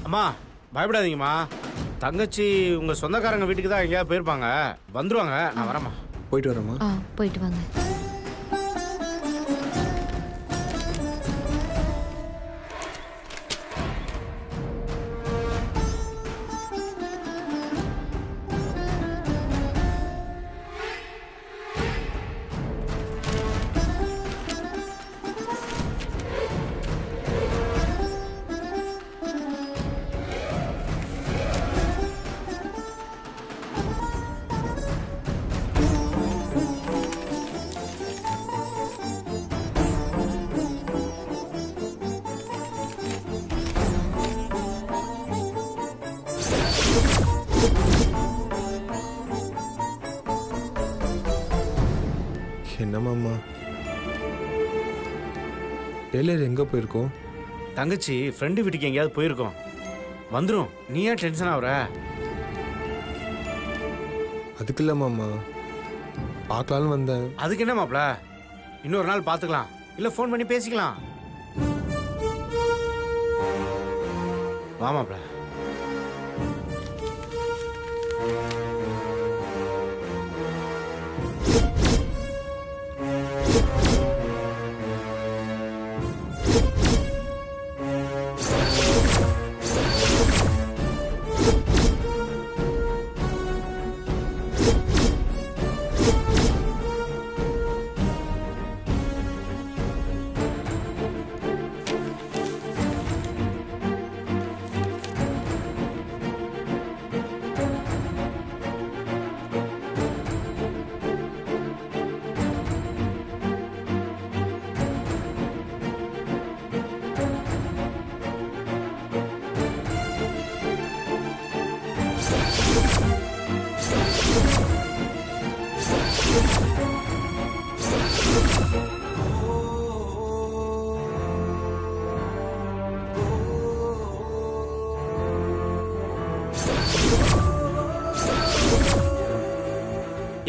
அம்மா பயப்படாதீங்கம்மா. தங்கச்சி உங்கள் சொந்தக்காரங்க வீட்டுக்கு தான் எங்கேயாவது போயிருப்பாங்க. வந்துருவாங்க, நான் வரேம்மா. போயிட்டு வரேம்மா. போயிட்டு வாங்க. என்னம்மா டெய்லர் எங்கே போயிருக்கோம்? தங்கச்சி ஃப்ரெண்டு வீட்டுக்கு எங்கேயாவது போயிருக்கோம். வந்துடும், நீ ஏன் டென்ஷன் ஆகுற? அதுக்கு இல்லைம்மா, பார்க்கலான்னு வந்தேன். அதுக்கு என்ன மாப்ள, இன்னொரு நாள் பார்த்துக்கலாம், இல்லை ஃபோன் பண்ணி பேசிக்கலாம். வா மாப்ள.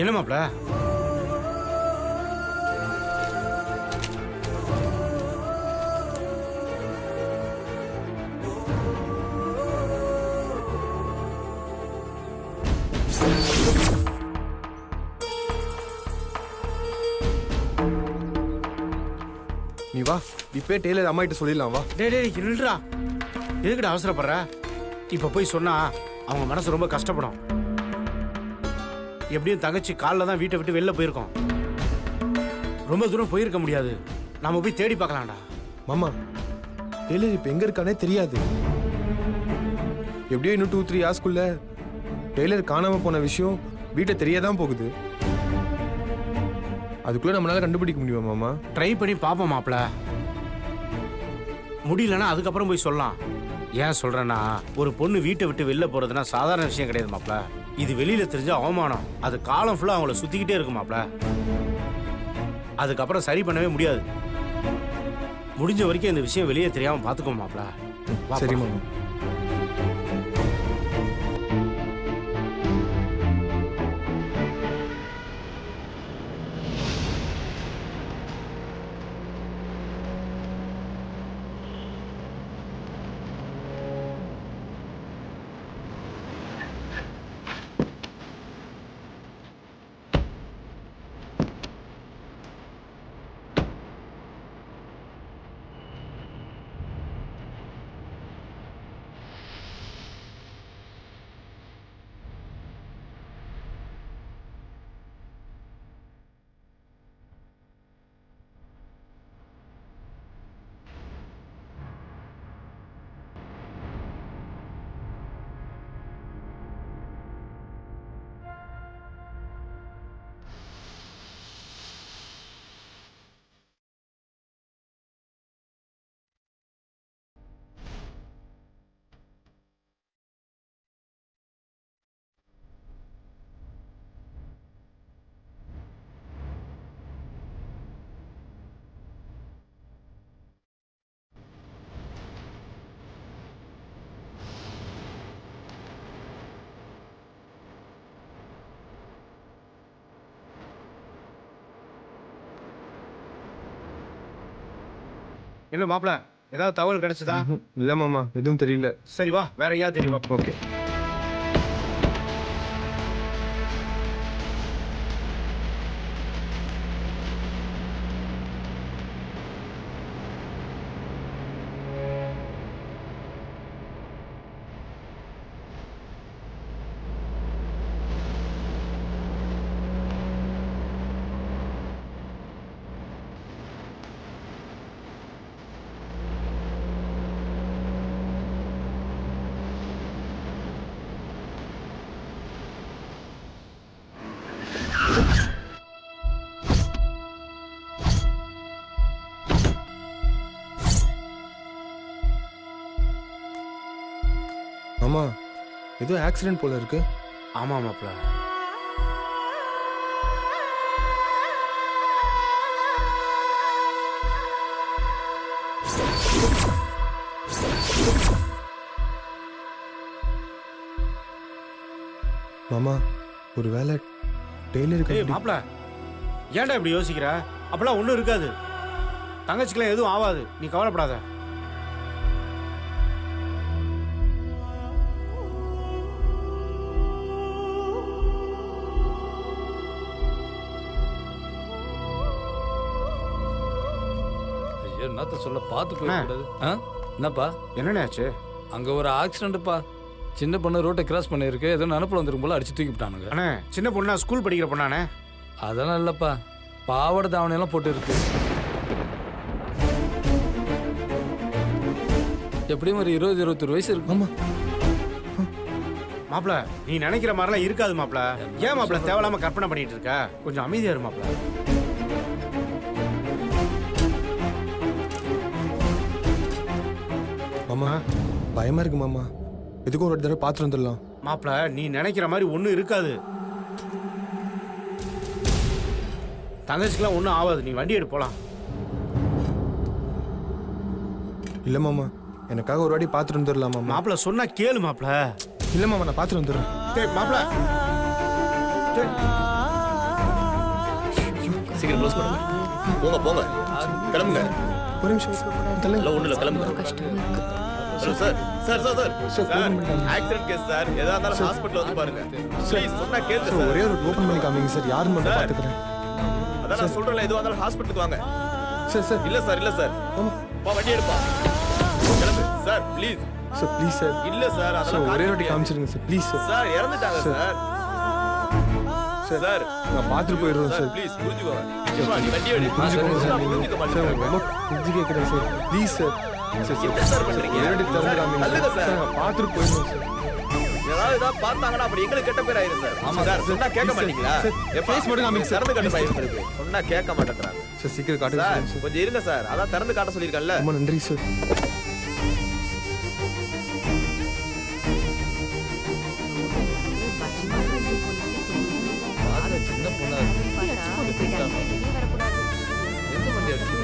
என்ன மாப்ள? நீ வா, இப்போ டெய்லர் அம்மா கிட்ட சொல்லிடலாம். வா. டேய் நில்றா, எதுக்கிட்ட அவசரப்படுற? இப்போ போய் சொன்னா அவங்க மனசு ரொம்ப கஷ்டப்படும். எப்படியும் தங்கச்சி காலில் தான் வீட்டை விட்டு வெளில போயிருக்கோம். ரொம்ப தூரம் போயிருக்க முடியாது, நாம போய் தேடி பார்க்கலாம்டா. மாமா, டெய்லர் இப்போ எங்கே இருக்கானே தெரியாது. எப்படியோ இன்னும் 2-3 ஹார்ஸ்க்குள்ள டெய்லர் காணாமல் போன விஷயம் வீட்டில் தெரியாதான் போகுது. அதுக்குள்ளே நம்மளால கண்டுபிடிக்க முடியுமா மாமா? ட்ரை பண்ணி பார்ப்போம் மாப்ள. முடியலன்னா அதுக்கப்புறம் போய் சொல்லலாம். ஏன் சொல்றேன்னா, ஒரு பொண்ணு வீட்டை விட்டு வெளில போறதுன்னா சாதாரண விஷயம் கிடையாது மாப்ள. இது வெளியில தெரிஞ்ச அவமானம். அது காலம் ஃபுல்லா அவங்கள சுத்திக்கிட்டே இருக்கும் மாப்ள. அதுக்கப்புறம் சரி பண்ணவே முடியாது. முடிஞ்ச வரைக்கும் இந்த விஷயம் வெளியே தெரியாம பாத்துக்கோ மாப்ள. சரி மாமா. என்ன மாப்ள, ஏதாவது தகவல் கிடைச்சதா? இல்ல மாமா, எதுவும் தெரியல. சரி வா, வேற எங்கேயாவது தெரியுமா? ஓகே. மாமா, ஏதோ ஆக்சிடென்ட் போல இருக்கு. ஆமா மாப்ள. மாமா, ஒரு வேலை டெய்லருக்கு. ஏய் மாப்ள, ஏன்டா இப்படி யோசிக்கிற? அப்பெல்லாம் ஒன்றும் இருக்காது. தங்கச்சிக்கெல்லாம் எதுவும் ஆகாது, நீ கவலைப்படாத. என்னத்த சொல்ல, பார்த்து போயிடக்கூடாது. என்னப்பா என்னண்ணே ஆச்சு? அங்கே ஒரு ஆக்சிடென்ட்ப்பா. சின்ன பொண்ணு ரோட்டை கிராஸ் பண்ணியிருக்கு. ஏதோ நினப்பில் வந்துருக்கும் போல அடிச்சு தூக்கி விட்டானுங்க. அண்ணே, சின்ன பொண்ணா ஸ்கூல் படிக்கிற பொண்ணானே? அதெல்லாம் இல்லைப்பா, பாவாடை தாவணையெல்லாம் போட்டு இருக்கு. எப்படியும் ஒரு 20-21 வயசு இருக்கு. ஆமா மாப்ள, நீ நினைக்கிற மாதிரிலாம் இருக்காது மாப்ள. ஏன் மாப்ள தேவையில்லாம கற்பனை பண்ணிட்டு இருக்க? கொஞ்சம் அமைதியா இரு மாப்ள. மாமா, பயமா இருக்கு மாமா. எதுக்கும் ஒரு தடவை பார்த்துட்டு வந்துடலாம். மாப்ள, நீ நினைக்கிற மாதிரி ஒன்றும் இருக்காது. தங்கச்சிக்கெல்லாம் ஒன்றும் ஆகாது, நீ வண்டி எடு போலாம். இல்ல மாமா, எனக்காக ஒரு வாட்டி பார்த்துட்டு வந்துடலாம் மாமா. மாப்ள சொன்னா கேளு மாப்ள. இல்ல மாமா, நான் பார்த்துட்டு வந்துடுறேன். டேய் மாப்ள, டேய். சீக்கிரம் க்ளோஸ் பண்ணுங்க. போங்க போங்க, கிளம்புங்க. ஒரு நிமிஷம் தலை. எல்லாம் ஒண்ணுல கிளம்புங்க. Hello sir, sir sir sir sir, accident case sir. எதா இருந்தாலும் ஹாஸ்பிடல்ல வந்து பாருங்க. ப்ளீஸ் சொன்னா கேளுங்க சார். ஒரே ஒரு ஓபன் பண்ணி காமிங்க சார். யாருன்னு மட்டும் பார்த்துக்கிறேன். அதான் நான் சொல்றேன்ல, எதுவா இருந்தாலும் ஹாஸ்பிடலுக்கு வாங்க. சார். இல்ல சார், இல்ல சார். பா வண்டி எடுப்பா. கிளம்பு sir, please sir please sir. இல்ல சார், சார் அதெல்லாம் ஒரே வாட்டி காமிச்சிருங்க சார் ப்ளீஸ் சார். சார் இறந்துட்டாங்க சார். சார் நான் பார்த்துட்டு போயிடுறேன் சார். ப்ளீஸ் புரிஞ்சுக்கோங்க. நீ வண்டி எடு. புரிஞ்சுக்கோங்க சார். புரிஞ்சுக்க சார் மாட்டேங்கிறீங்க. ரொம்ப புரிஞ்சு கேட்குறேன் சார் ப்ளீஸ் சார். சார் என்ன சார் பண்றீங்க? ஒரே வாட்டி திறந்து காமிங்க அல்லங்க சார். சார். நான் பார்த்துட்டு போயிடுறேன் சார். ஏதாவது பார்த்தாங்கன்னா அப்படி எங்களுக்கு கெட்ட பேர் ஆயிரும் சார். ஆமா சார், சொன்னா கேட்க சார். மாட்டீங்களா? சார், face மட்டும் காமிங்க சார். திறந்து காட்ட Please. பயம் இருக்கு. சொன்னா கேட்க மாட்டேன்றாங்க. சார் சீக்கிரம் காட்டுங்க சார் சார். கொஞ்சம் இருங்க சார். அதான் திறந்து காட்ட சொல்லியிருக்கேன்ல. ரொம்ப நன்றி சார். சின்ன பொண்ணா இருக்கு. எந்த வண்டி அடிச்சு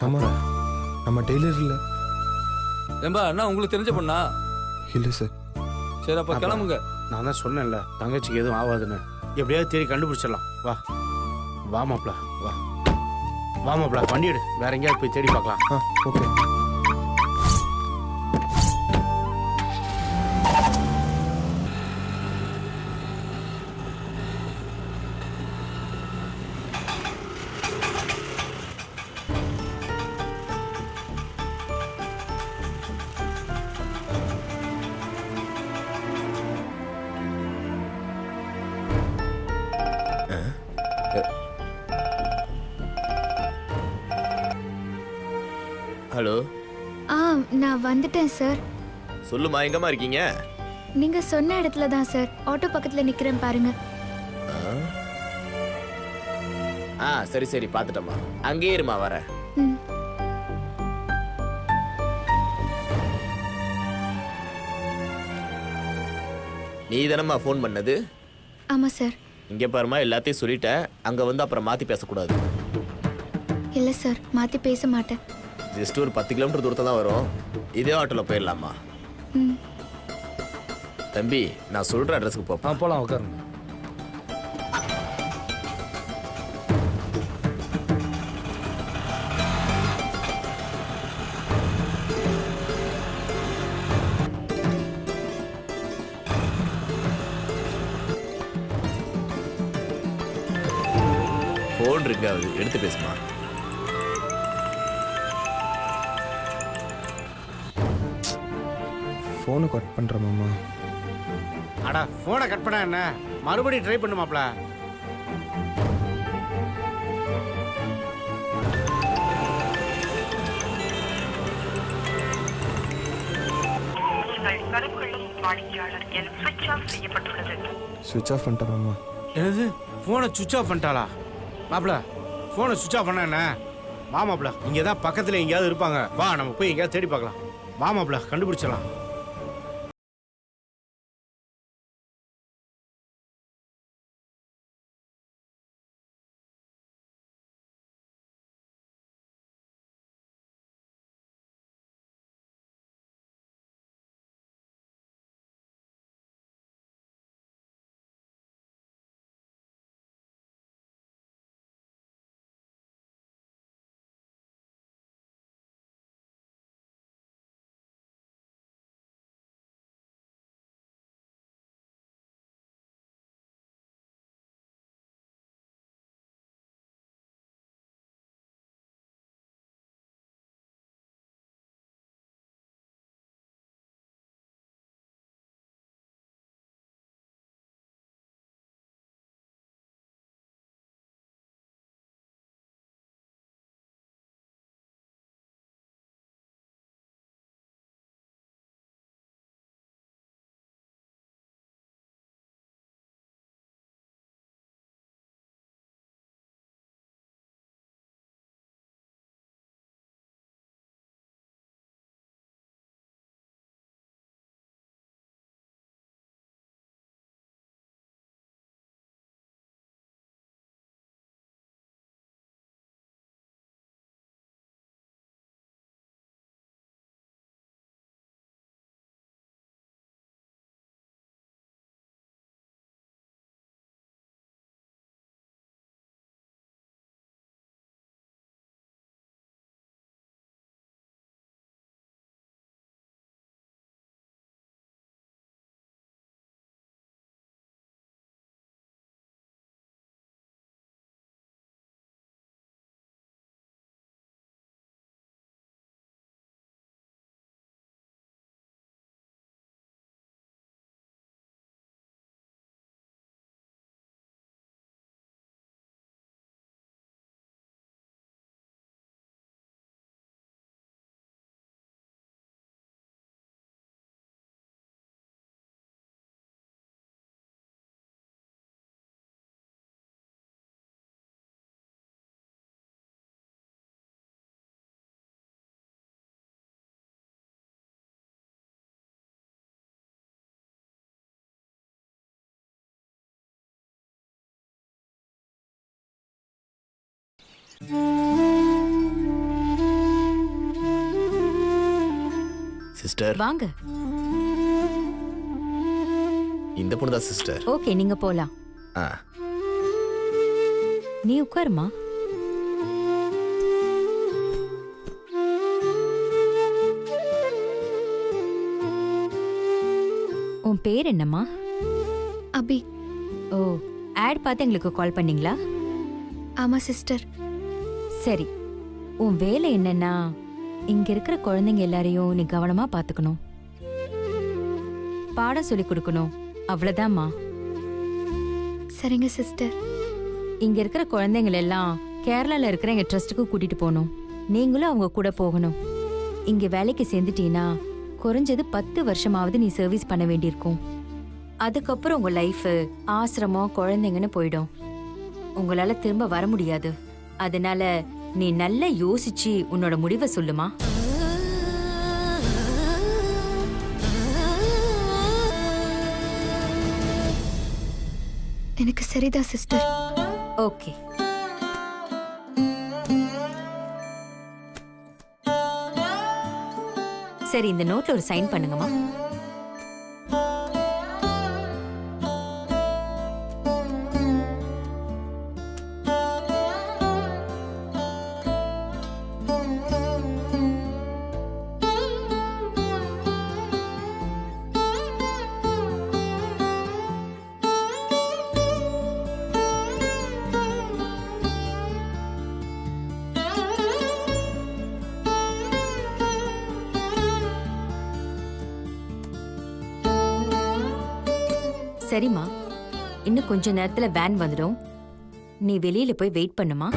ஆமா, நம்ம டெய்லர் இல்லை. ஏம்பா அண்ணா, உங்களுக்கு தெரிஞ்ச பொண்ணா? இல்லை சார். சரி அப்ப கிளம்புங்க. நான் தான் சொன்னேன்ல, தங்கச்சிக்கு எதுவும் ஆகாதுன்னு. எப்படியாவது தேடி கண்டுபிடிச்சிடலாம். வா வா மாப்ள, வா வா மாப்ள, வண்டி எடு. வேற எங்கேயாவது போய் தேடி பார்க்கலாம். ஓகே. ஹலோ. நான் வந்துட்டேன் சார். சொல்லுமா, எங்கம்மா இருக்கீங்க? நீங்க சொன்ன இடத்துல தான் சார். ஆட்டோ பக்கத்துல நிக்கிறேன் பாருங்க. சரி சரி, பார்த்துட்டம்மா. அங்கேயே இருமா, வரேன். ம். நீ தானம்மா ஃபோன் பண்ணது? ஆமா சார். இங்கே பாருமா, எல்லாத்தையும் சொல்லிட்டேன். அங்கே வந்து அப்புறம் மாற்றி பேசக்கூடாது. இல்ல சார், மாத்தி பேச மாட்டேன். ஜஸ்ட் ஒரு 10 கிலோமீட்டர் தூரத்தில் தான் வரும். இதே ஆட்டோவில் போயிடலாமா? ம். தம்பி, நான் சொல்கிற அட்ரஸுக்கு போப்பா. போகலாம், உட்காருங்க. ஃபோன் இருக்காது, எடுத்து பேசுமா. ஃபோனை கட் பண்ணுறேன் மாமா. அடா ஃபோனை கட் பண்ண என்ன, மறுபடியும் ட்ரை பண்ணு மாப்ள. சுவிட்ச் ஆஃப் பண்ணிட்டேன் மாமா. என்னது, ஃபோனை சுவிட்ச் ஆஃப் பண்ணிட்டாளா? மாப்ள ஃபோனை சுவிட்ச் ஆஃப் பண்ண என்ன? மாமாப்ள இங்கே தான் பக்கத்தில் எங்கேயாவது இருப்பாங்க. வா நம்ம போய் எங்கேயாவது தேடி பார்க்கலாம். மாமாப்ள கண்டுபிடிச்சலாம். சிஸ்டர் வாங்க. இந்த பொண்ணு தான் சிஸ்டர். ஓகே, நீங்க போலாம். ஆ, நீ உட்காருமா. உன் பேர் என்னம்மா? அபி. ஓ, ஆட் பார்த்து எங்களுக்கு கால் பண்ணீங்களா? ஆமா சிஸ்டர். சரி, உன் வேலை என்னன்னா இங்க இருக்கிற குழந்தைங்க எல்லாரையும் நீ கவனமா பாத்துக்கணும், பாடம் சொல்லி கொடுக்கணும், அவ்வளவுதாம்மா. சரிங்க சிஸ்டர். இங்க இருக்கிற குழந்தைகள் எல்லாம் கேரளால இருக்கிற எங்க ட்ரஸ்ட்டுக்கு கூட்டிட்டு போகணும். நீங்களும் அவங்க கூட போகணும். இங்க வேலைக்கு சேர்ந்துட்டீனா குறைஞ்சது 10 வருஷமாவது நீ சர்வீஸ் பண்ண வேண்டியிருக்கும். அதுக்கப்புறம் உங்க லைஃப் ஆசிரமம் குழந்தைங்கன்னு போயிடும். உங்களால திரும்ப வர முடியாது. அதனால நீ நல்லா யோசிச்சு உன்னோட முடிவை சொல்லுமா. எனக்கு சரிதான் சிஸ்டர். ஓகே. சரி, இந்த நோட்ல ஒரு சைன் பண்ணுங்கம்மா. சரிம்மா, இன்னும் கொஞ்ச நேரத்துல வேன் வந்துடும். நீ வெளியில போய் வெயிட் பண்ணுமா.